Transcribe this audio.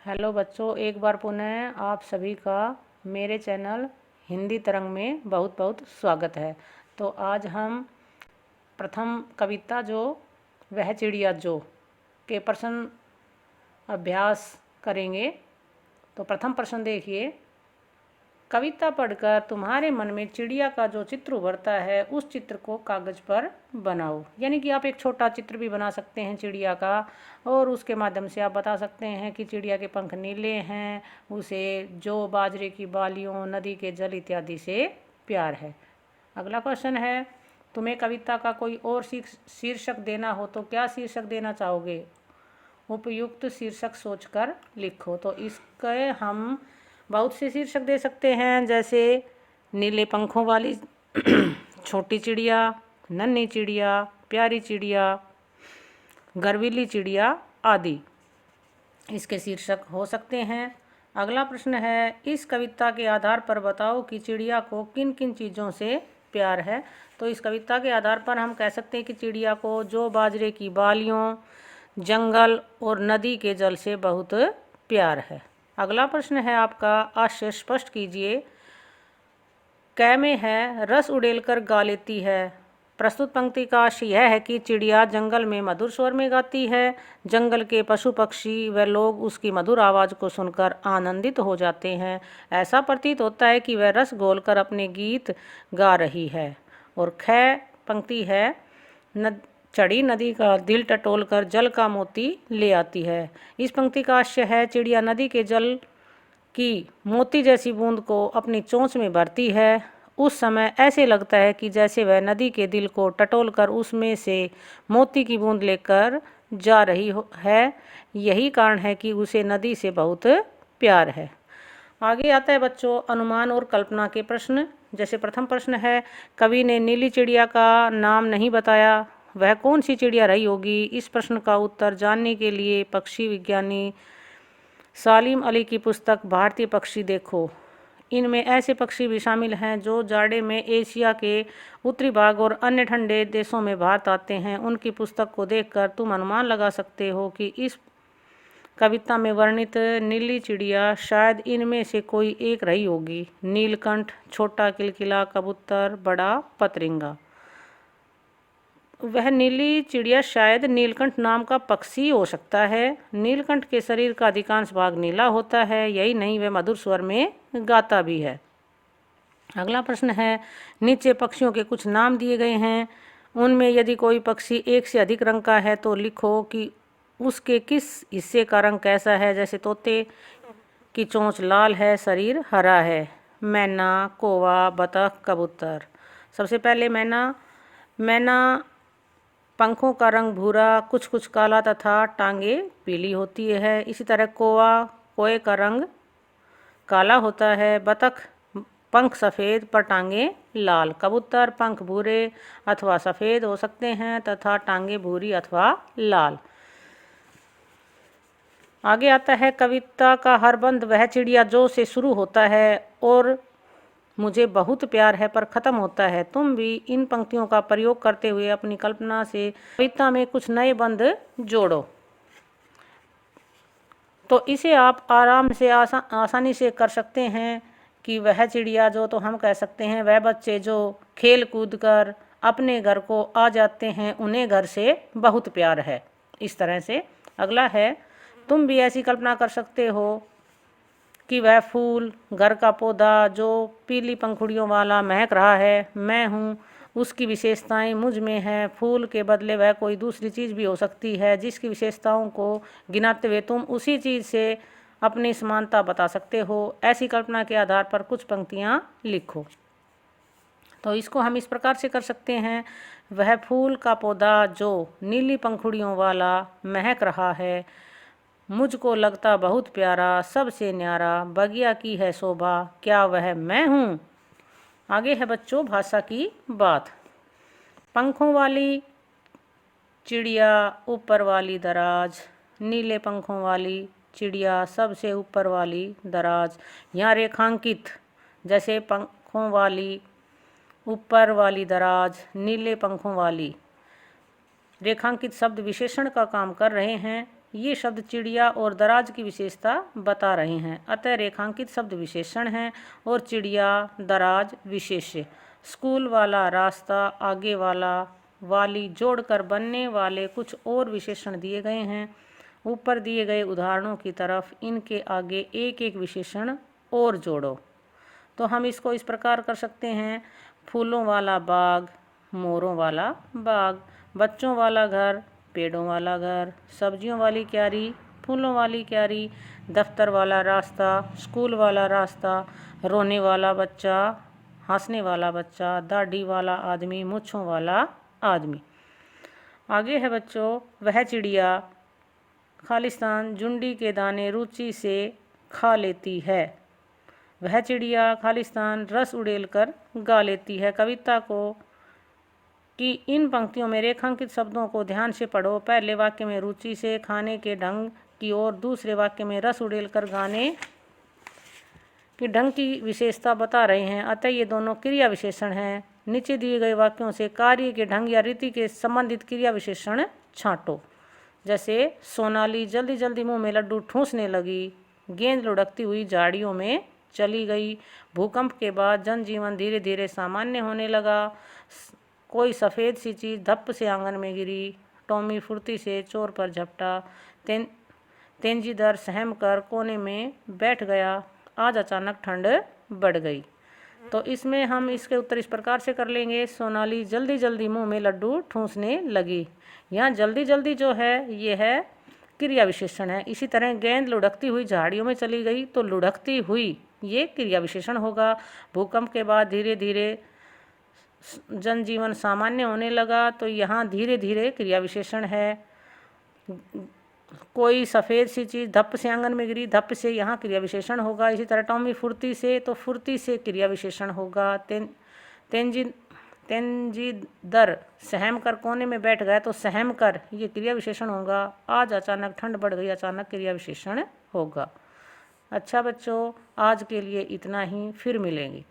Hello बच्चों, एक बार पुनः आप सभी का मेरे चैनल हिंदी तरंग में बहुत बहुत स्वागत है। तो आज हम प्रथम कविता जो वह चिड़िया जो के प्रश्न अभ्यास करेंगे। तो प्रथम प्रश्न देखिए, कविता पढ़कर तुम्हारे मन में चिड़िया का जो चित्र उभरता है उस चित्र को कागज़ पर बनाओ। यानी कि आप एक छोटा चित्र भी बना सकते हैं चिड़िया का, और उसके माध्यम से आप बता सकते हैं कि चिड़िया के पंख नीले हैं, उसे जो बाजरे की बालियों, नदी के जल इत्यादि से प्यार है। अगला क्वेश्चन है, तुम्हें कविता का कोई और शीर्षक देना हो तो क्या शीर्षक देना चाहोगे? उपयुक्त शीर्षक सोचकर लिखो। तो इसके हम बहुत से शीर्षक दे सकते हैं, जैसे नीले पंखों वाली छोटी चिड़िया, नन्ही चिड़िया, प्यारी चिड़िया, गर्वीली चिड़िया आदि इसके शीर्षक हो सकते हैं। अगला प्रश्न है, इस कविता के आधार पर बताओ कि चिड़िया को किन किन चीज़ों से प्यार है। तो इस कविता के आधार पर हम कह सकते हैं कि चिड़िया को जो बाजरे की बालियों, जंगल और नदी के जल से बहुत प्यार है। अगला प्रश्न है आपका, आशय स्पष्ट कीजिए। कै में है, रस उड़ेलकर गा लेती है। प्रस्तुत पंक्ति का आशय यह है कि चिड़िया जंगल में मधुर स्वर में गाती है। जंगल के पशु पक्षी व लोग उसकी मधुर आवाज़ को सुनकर आनंदित हो जाते हैं। ऐसा प्रतीत होता है कि वह रस घोलकर अपने गीत गा रही है। और ख पंक्ति है, चढ़ी नदी का दिल टटोलकर जल का मोती ले आती है। इस पंक्ति का आशय है, चिड़िया नदी के जल की मोती जैसी बूंद को अपनी चोंच में भरती है। उस समय ऐसे लगता है कि जैसे वह नदी के दिल को टटोलकर उसमें से मोती की बूंद लेकर जा रही है। यही कारण है कि उसे नदी से बहुत प्यार है। आगे आता है बच्चों अनुमान और कल्पना के प्रश्न। जैसे प्रथम प्रश्न है, कवि ने नीली चिड़िया का नाम नहीं बताया, वह कौन सी चिड़िया रही होगी? इस प्रश्न का उत्तर जानने के लिए पक्षी विज्ञानी सालिम अली की पुस्तक भारतीय पक्षी देखो। इनमें ऐसे पक्षी भी शामिल हैं जो जाड़े में एशिया के उत्तरी भाग और अन्य ठंडे देशों में भारत आते हैं। उनकी पुस्तक को देखकर तुम अनुमान लगा सकते हो कि इस कविता में वर्णित नीली चिड़िया शायद इनमें से कोई एक रही होगी। नीलकंठ, छोटा किलकिला कबूतर, बड़ा पतरिंगा। वह नीली चिड़िया शायद नीलकंठ नाम का पक्षी हो सकता है। नीलकंठ के शरीर का अधिकांश भाग नीला होता है। यही नहीं, वह मधुर स्वर में गाता भी है। अगला प्रश्न है, नीचे पक्षियों के कुछ नाम दिए गए हैं। उनमें यदि कोई पक्षी एक से अधिक रंग का है तो लिखो कि उसके किस हिस्से का रंग कैसा है। जैसे तोते की चोंच लाल है, शरीर हरा है। मैना, कौवा, बतख, कबूतर। सबसे पहले मैना पंखों का रंग भूरा, कुछ कुछ काला तथा टांगे पीली होती है। इसी तरह कोए का रंग काला होता है। बतख पंख सफ़ेद पर टांगे लाल। कबूतर पंख भूरे अथवा सफ़ेद हो सकते हैं तथा टांगे भूरी अथवा लाल। आगे आता है, कविता का हर बंद वह चिड़िया जो से शुरू होता है और मुझे बहुत प्यार है पर ख़त्म होता है। तुम भी इन पंक्तियों का प्रयोग करते हुए अपनी कल्पना से कविता में कुछ नए बंद जोड़ो। तो इसे आप आराम से आसानी से कर सकते हैं कि वह चिड़िया जो, तो हम कह सकते हैं वह बच्चे जो खेल कूद कर अपने घर को आ जाते हैं उन्हें घर से बहुत प्यार है। इस तरह से। अगला है, तुम भी ऐसी कल्पना कर सकते हो कि वह फूल, घर का पौधा जो पीली पंखुड़ियों वाला महक रहा है, मैं हूँ, उसकी विशेषताएं मुझ में हैं। फूल के बदले वह कोई दूसरी चीज़ भी हो सकती है जिसकी विशेषताओं को गिनाते हुए तुम उसी चीज़ से अपनी समानता बता सकते हो। ऐसी कल्पना के आधार पर कुछ पंक्तियाँ लिखो। तो इसको हम इस प्रकार से कर सकते हैं, वह फूल का पौधा जो नीली पंखुड़ियों वाला महक रहा है, मुझको लगता बहुत प्यारा, सबसे न्यारा, बगिया की है शोभा, क्या वह मैं हूँ। आगे है बच्चों भाषा की बात। पंखों वाली चिड़िया ऊपर वाली दराज, नीले पंखों वाली चिड़िया सबसे ऊपर वाली दराज। यहाँ रेखांकित, जैसे पंखों वाली, ऊपर वाली दराज, नीले पंखों वाली, रेखांकित शब्द विशेषण का काम कर रहे हैं। ये शब्द चिड़िया और दराज की विशेषता बता रहे हैं, अतः रेखांकित शब्द विशेषण हैं और चिड़िया दराज विशेष्य। स्कूल वाला, रास्ता, आगे वाला, वाली जोड़कर बनने वाले कुछ और विशेषण दिए गए हैं। ऊपर दिए गए उदाहरणों की तरफ इनके आगे एक एक विशेषण और जोड़ो। तो हम इसको इस प्रकार कर सकते हैं, फूलों वाला बाग, मोरों वाला बाग, बच्चों वाला घर, पेड़ों वाला घर, सब्जियों वाली क्यारी, फूलों वाली क्यारी, दफ्तर वाला रास्ता, स्कूल वाला रास्ता, रोने वाला बच्चा, हंसने वाला बच्चा, दाढ़ी वाला आदमी, मूंछों वाला आदमी। आगे है बच्चों, वह चिड़िया खालिस्तान जुंडी के दाने रुचि से खा लेती है। वह चिड़िया खालिस्तान रस उड़ेल कर गा लेती है। कविता को कि इन पंक्तियों में रेखांकित शब्दों को ध्यान से पढ़ो। पहले वाक्य में रुचि से खाने के ढंग की और दूसरे वाक्य में रस उड़ेल कर गाने के ढंग की विशेषता बता रहे हैं, अतः ये दोनों क्रिया विशेषण हैं। नीचे दिए गए वाक्यों से कार्य के ढंग या रीति के संबंधित क्रिया विशेषण छांटो। जैसे सोनाली जल्दी जल्दी मुंह में लड्डू ठूंसने लगी, गेंद लुढ़कती हुई झाड़ियों में चली गई, भूकंप के बाद जनजीवन धीरे धीरे सामान्य होने लगा, कोई सफ़ेद सी चीज़ धप्प से आंगन में गिरी, टॉमी फुर्ती से चोर पर झपटा, तेंजीदर सहम कर कोने में बैठ गया, आज अचानक ठंड बढ़ गई। तो इसमें हम इसके उत्तर इस प्रकार से कर लेंगे, सोनाली जल्दी जल्दी मुंह में लड्डू ठूंसने लगी। यहाँ जल्दी जल्दी जो है ये है क्रिया विशेषण है। इसी तरह गेंद लुढ़कती हुई झाड़ियों में चली गई, तो लुढ़कती हुई ये क्रिया विशेषण होगा। भूकंप के बाद धीरे धीरे जनजीवन सामान्य होने लगा, तो यहाँ धीरे धीरे क्रिया विशेषण है। कोई सफ़ेद सी चीज़ धप्प से आंगन में गिरी, धप्प से यहाँ क्रिया विशेषण होगा। इसी तरह टॉमी फुर्ती से, तो फुर्ती से क्रिया विशेषण होगा। तेंजीदर सहम कर कोने में बैठ गया, तो सहम कर ये क्रिया विशेषण होगा। आज अचानक ठंड बढ़ गई, अचानक क्रिया विशेषण होगा। अच्छा बच्चों, आज के लिए इतना ही, फिर मिलेंगे।